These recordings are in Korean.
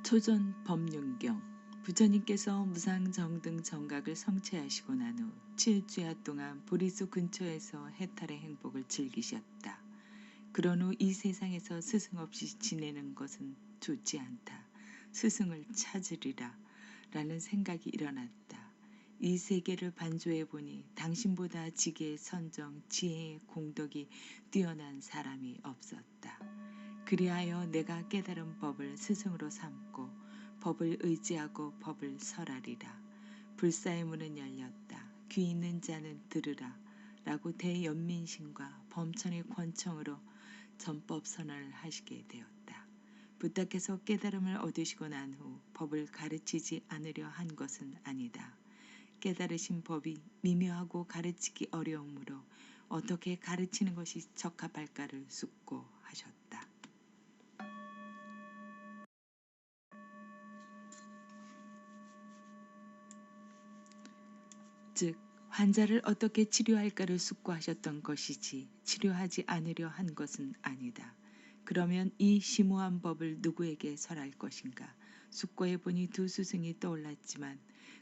초전 법륜경 부처님께서 무상정등 정각을 성취하시고 난 후 7주야 동안 보리수 근처에서 해탈의 행복을 즐기셨다. 그런 후 이 세상에서 스승 없이 지내는 것은 좋지 않다. 스승을 찾으리라 라는 생각이 일어났다. 이 세계를 반조해 보니 당신보다 지계의 선정, 지혜의 공덕이 뛰어난 사람이 없었다. 그리하여 내가 깨달은 법을 스승으로 삼고 법을 의지하고 법을 설하리라. 불사의 문은 열렸다. 귀 있는 자는 들으라. 라고 대연민신과 범천의 권청으로 전법 선언을 하시게 되었다. 부타께서 깨달음을 얻으시고 난 후 법을 가르치지 않으려 한 것은 아니다. 깨달으신 법이 미묘하고 가르치기 어려우므로 어떻게 가르치는 것이 적합할까를 숙고하셨다. 즉 환자를 어떻게 치료할까를 숙고하셨던 것이지 치료하지 않으려 한 것은 아니다. 그러면 이 심오한 법을 누구에게 설할 것인가? 숙고해보니 두 스승이 떠올랐지만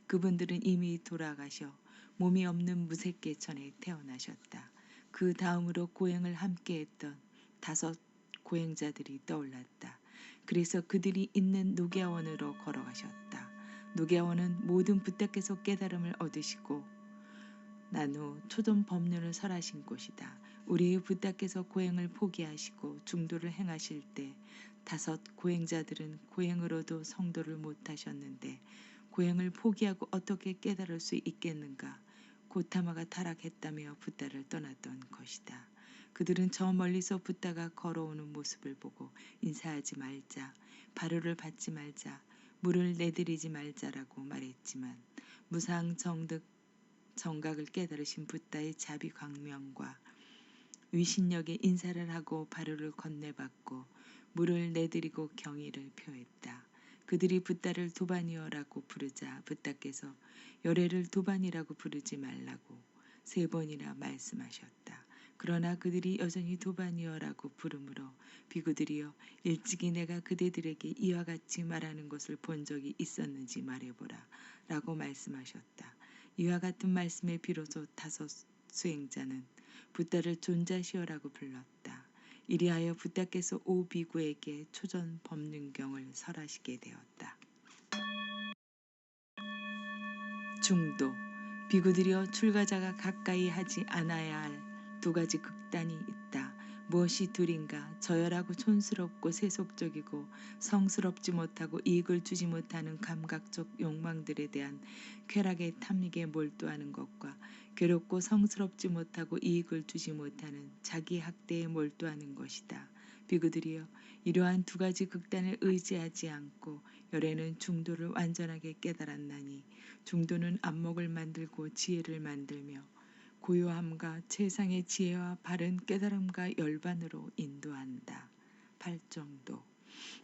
그분들은 이미 돌아가셔 몸이 없는 무색계천에 태어나셨다. 그 다음으로 고행을 함께했던 5 고행자들이 떠올랐다. 그래서 그들이 있는 녹야원으로 걸어가셨다. 녹야원은 모든 부타께서 깨달음을 얻으시고 난 후 초전 법륜을 설하신 곳이다. 우리 부타께서 고행을 포기하시고 중도를 행하실 때 5 고행자들은 고행으로도 성도를 못하셨는데 고행을 포기하고 어떻게 깨달을 수 있겠는가? 고타마가 타락했다며 부타를 떠났던 것이다. 그들은 저 멀리서 부타가 걸어오는 모습을 보고 인사하지 말자, 바로를 받지 말자, 물을 내드리지 말자라고 말했지만 무상정득 정각을 깨달으신 부타의 자비광명과 위신력에 인사를 하고 바로를 건네받고 물을 내드리고 경의를 표했다. 그들이 부타를 도반이어라고 부르자 부타께서 열애를 도반이라고 부르지 말라고 3번이나 말씀하셨다. 그러나 그들이 여전히 도반이어라고 부르므로 비구들이여 일찍이 내가 그대들에게 이와 같이 말하는 것을 본 적이 있었는지 말해보라 라고 말씀하셨다. 이와 같은 말씀에 비로소 5 수행자는 부타를 존자시어라고 불렀다. 이리하여 부타께서 5 비구에게 초전 법륜경을 설하시게 되었다. 중도 비구들이여 출가자가 가까이 하지 않아야 할 2가지 극단이 있다. 무엇이 둘인가? 저열하고 촌스럽고 세속적이고 성스럽지 못하고 이익을 주지 못하는 감각적 욕망들에 대한 쾌락의 탐닉에 몰두하는 것과 괴롭고 성스럽지 못하고 이익을 주지 못하는 자기 학대에 몰두하는 것이다. 비구들이여 이러한 2가지 극단을 의지하지 않고 열애는 중도를 완전하게 깨달았나니 중도는 안목을 만들고 지혜를 만들며 고요함과 최상의 지혜와 바른 깨달음과 열반으로 인도한다. 8정도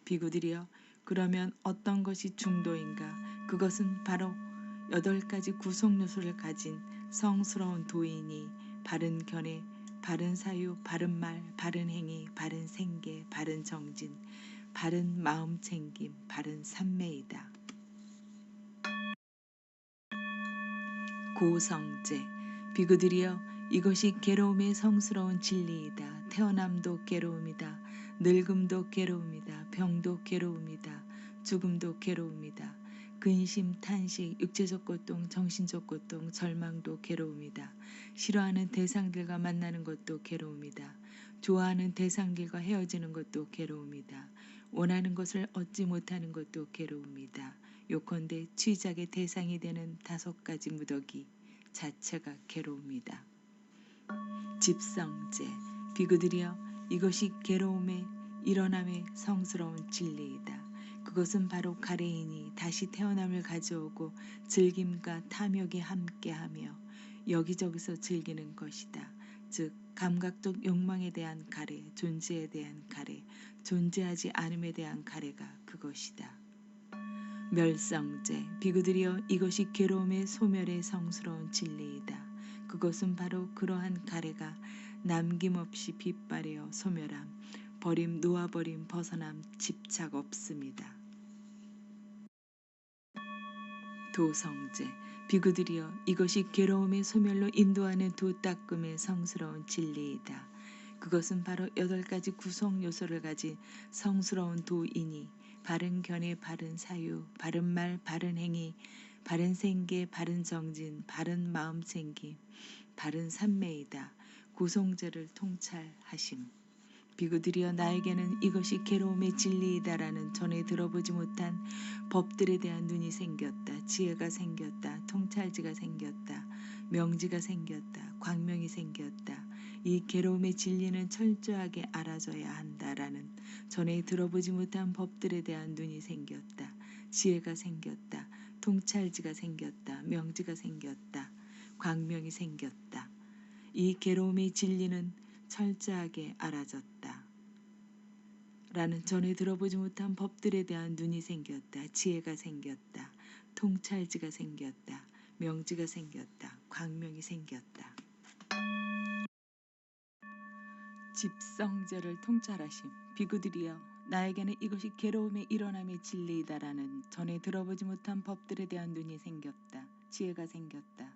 비구들이여 그러면 어떤 것이 중도인가? 그것은 바로 8가지 구성 요소를 가진 성스러운 도인이 바른 견해, 바른 사유, 바른 말, 바른 행위, 바른 생계, 바른 정진, 바른 마음 챙김, 바른 삼매이다. 고성제 비구들이여 이것이 괴로움의 성스러운 진리이다. 태어남도 괴로움이다. 늙음도 괴로움이다. 병도 괴로움이다. 죽음도 괴로움이다. 근심, 탄식, 육체적 고통, 정신적 고통, 절망도 괴로움이다. 싫어하는 대상들과 만나는 것도 괴로움이다. 좋아하는 대상들과 헤어지는 것도 괴로움이다. 원하는 것을 얻지 못하는 것도 괴로움이다. 요컨대 취작의 대상이 되는 5가지 무더기 자체가 괴로움이다. 집성제 비구들이여 이것이 괴로움의 일어남의 성스러운 진리이다. 그것은 바로 가래인이 다시 태어남을 가져오고 즐김과 탐욕이 함께하며 여기저기서 즐기는 것이다. 즉 감각적 욕망에 대한 가래, 존재에 대한 가래, 존재하지 않음에 대한 가래가 그것이다. 멸성제 비구들이여 이것이 괴로움의 소멸의 성스러운 진리이다. 그것은 바로 그러한 가래가 남김없이 빛발하여 소멸함, 버림, 놓아버림, 벗어남, 집착 없음이다. 도성제, 비구들이여 이것이 괴로움의 소멸로 인도하는 두 따끔의 성스러운 진리이다. 그것은 바로 8가지 구성 요소를 가진 성스러운 도이니 바른 견해, 바른 사유, 바른 말, 바른 행위, 바른 생계, 바른 정진, 바른 마음 챙김, 바른 삼매이다. 구성제를 통찰하심. 비구들이여 나에게는 이것이 괴로움의 진리이다라는 전에 들어보지 못한 법들에 대한 눈이 생겼다. 지혜가 생겼다. 통찰지가 생겼다. 명지가 생겼다. 광명이 생겼다. 이 괴로움의 진리는 철저하게 알아져야 한다라는 전에 들어보지 못한 법들에 대한 눈이 생겼다. 지혜가 생겼다. 통찰지가 생겼다. 명지가 생겼다. 광명이 생겼다. 이 괴로움의 진리는 철저하게 알아졌다. 라는 전에 들어보지 못한 법들에 대한 눈이 생겼다. 지혜가 생겼다. 통찰지가 생겼다. 명지가 생겼다. 광명이 생겼다. 집성제를 통찰하심. 비구들이여 나에게는 이것이 괴로움의 일어남의 진리이다라는 전에 들어보지 못한 법들에 대한 눈이 생겼다. 지혜가 생겼다.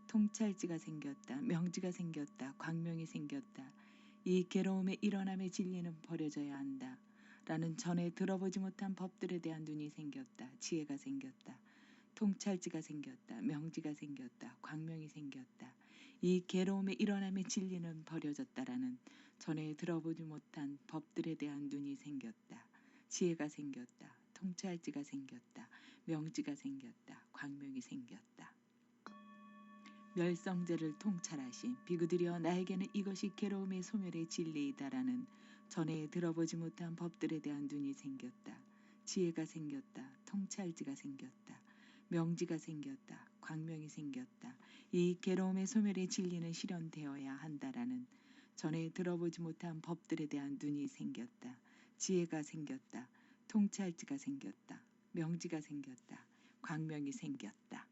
통찰지가 생겼다. 명지가 생겼다. 광명이 생겼다. 이 괴로움의 일어남의 진리는 버려져야 한다. 라는 전에 들어보지 못한 법들에 대한 눈이 생겼다. 지혜가 생겼다. 통찰지가 생겼다. 명지가 생겼다. 광명이 생겼다. 이 괴로움의 일어남의 진리는 버려졌다라는 전에 들어보지 못한 법들에 대한 눈이 생겼다. 지혜가 생겼다. 통찰지가 생겼다. 명지가 생겼다. 광명이 생겼다. 멸성제를 통찰하신 비구들이여 나에게는 이것이 괴로움의 소멸의 진리이다라는 전에 들어보지 못한 법들에 대한 눈이 생겼다. 지혜가 생겼다. 통찰지가 생겼다. 명지가 생겼다. 광명이 생겼다. 이 괴로움의 소멸의 진리는 실현되어야 한다라는 전에 들어보지 못한 법들에 대한 눈이 생겼다. 지혜가 생겼다. 통찰지가 생겼다. 명지가 생겼다. 광명이 생겼다.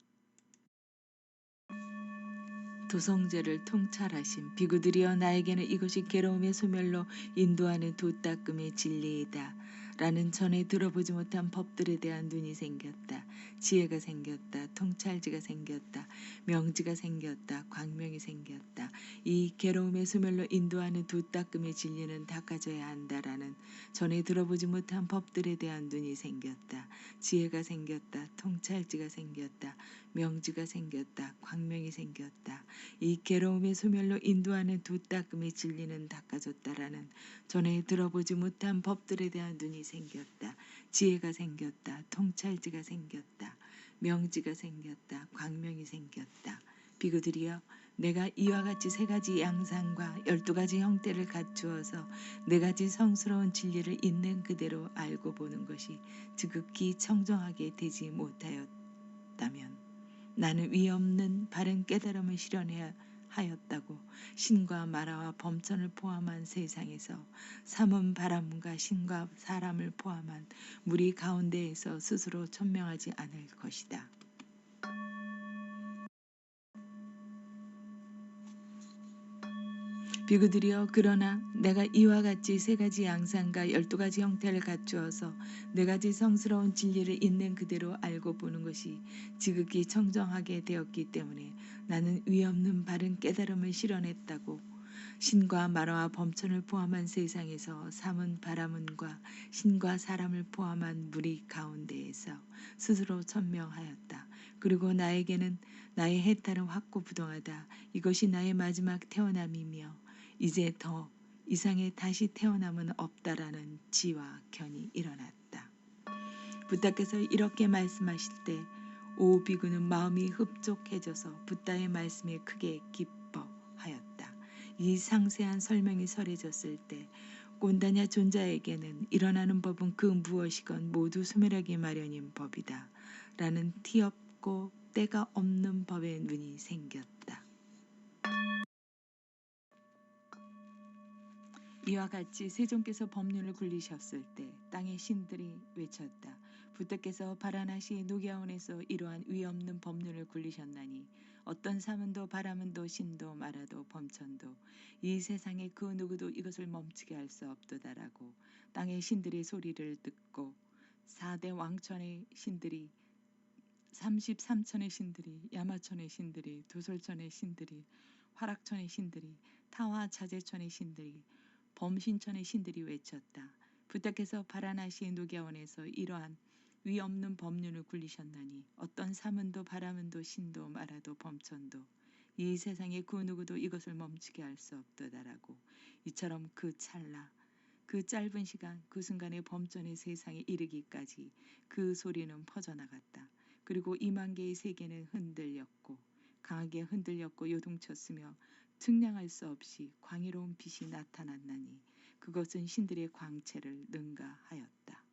도성제를 통찰하심 비구들이여 나에게는 이것이 괴로움의 소멸로 인도하는 두 따끔의 진리이다. 라는 전에 들어보지 못한 법들에 대한 눈이 생겼다. 지혜가 생겼다. 통찰지가 생겼다. 명지가 생겼다. 광명이 생겼다. 이 괴로움의 소멸로 인도하는 두 따끔의 진리는 닦아져야 한다라는 전에 들어보지 못한 법들에 대한 눈이 생겼다. 지혜가 생겼다. 통찰지가 생겼다. 명지가 생겼다. 광명이 생겼다. 이 괴로움의 소멸로 인도하는 두 따끔의 진리는 닦아졌다라는 전에 들어보지 못한 법들에 대한 눈이 생겼다. 지혜가 생겼다. 통찰지가 생겼다. 명지가 생겼다. 광명이 생겼다. 비구들이여 내가 이와 같이 3가지 양상과 12가지 형태를 갖추어서 4가지 성스러운 진리를 있는 그대로 알고 보는 것이 지극히 청정하게 되지 못하였다면 나는 위없는 바른 깨달음을 실현해야 하였다고 신과 마라와 범천을 포함한 세상에서 삼은 바람과 신과 사람을 포함한 무리 가운데에서 스스로 천명하지 않을 것이다. 비구들이여 그러나 내가 이와 같이 3가지 양상과 12가지 형태를 갖추어서 4가지 성스러운 진리를 있는 그대로 알고 보는 것이 지극히 청정하게 되었기 때문에 나는 위없는 바른 깨달음을 실현했다고 신과 마라와 범천을 포함한 세상에서 삼은 바라문과 신과 사람을 포함한 무리 가운데에서 스스로 천명하였다. 그리고 나에게는 나의 해탈은 확고부동하다. 이것이 나의 마지막 태어남이며 이제 더 이상의 다시 태어남은 없다라는 지와 견이 일어났다. 부다께서 이렇게 말씀하실 때 오 비구는 마음이 흡족해져서 부다의 말씀에 크게 기뻐하였다. 이 상세한 설명이 설해졌을 때 꼰다냐 존자에게는 일어나는 법은 그 무엇이건 모두 소멸하기 마련인 법이다. 라는 티없고 때가 없는 법의 눈이 생겼다. 이와 같이 세존께서 법륜을 굴리셨을 때 땅의 신들이 외쳤다. 부다께서 바라나시 노갸온에서 이러한 위없는 법륜을 굴리셨나니 어떤 사문도 바라문도 신도 마라도 범천도 이 세상에 그 누구도 이것을 멈추게 할 수 없도다라고 땅의 신들의 소리를 듣고 4대 왕천의 신들이 33천의 신들이, 야마천의 신들이, 도솔천의 신들이, 화락천의 신들이, 타와 자제천의 신들이, 범신천의 신들이 외쳤다. 부탁해서 바라나시의 노교원에서 이러한 위 없는 법륜을 굴리셨나니 어떤 사문도 바라문도 신도 마라도 범천도 이 세상에 그 누구도 이것을 멈추게 할 수 없도다라고. 이처럼 그 찰나, 그 짧은 시간, 그 순간에 범전의 세상에 이르기까지 그 소리는 퍼져나갔다. 그리고 2만 개의 세계는 흔들렸고 강하게 흔들렸고 요동쳤으며 측량할 수 없이 광의로운 빛이 나타났나니 그것은 신들의 광채를 능가하였다.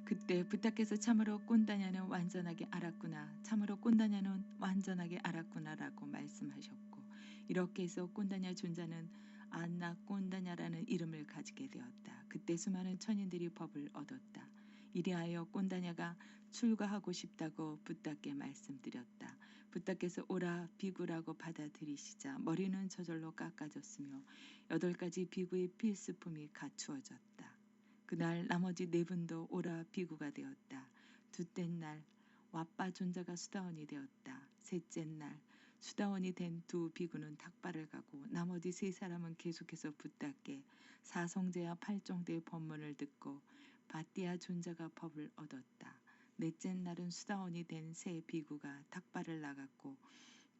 그때 부탁해서 참으로 꼰다냐는 완전하게 알았구나. 참으로 꼰다냐는 완전하게 알았구나라고 말씀하셨고 이렇게 해서 꼰다냐 존자는 안나 꼰다냐라는 이름을 가지게 되었다. 그때 수많은 천인들이 법을 얻었다. 이리하여 꼰다냐가 출가하고 싶다고 붓다께 말씀드렸다. 붓다께서 오라 비구라고 받아들이시자 머리는 저절로 깎아졌으며 8가지 비구의 필수품이 갖추어졌다. 그날 나머지 4분도 오라 비구가 되었다. 둘째 날 왓바 존자가 수다원이 되었다. 셋째 날 수다원이 된 2 비구는 탁발을 가고 나머지 3사람은 계속해서 붓다께 사성제와 8정대의 법문을 듣고 바띠아 존자가 법을 얻었다. 넷째 날은 수다원이 된 3 비구가 탁발을 나갔고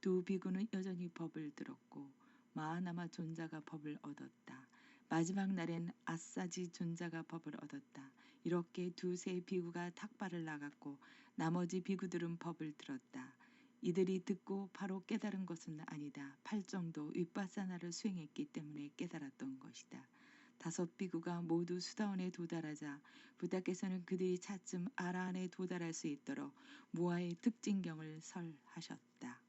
2 비구는 여전히 법을 들었고 마하나마 존자가 법을 얻었다. 마지막 날엔 아사지 존자가 법을 얻었다. 이렇게 2세 비구가 탁발을 나갔고 나머지 비구들은 법을 들었다. 이들이 듣고 바로 깨달은 것은 아니다. 8정도 윗바사나를 수행했기 때문에 깨달았던 것이다. 5 비구가 모두 수다원에 도달하자 부다께서는 그들이 차츰 아라한에 도달할 수 있도록 무아의 특징경을 설하셨다.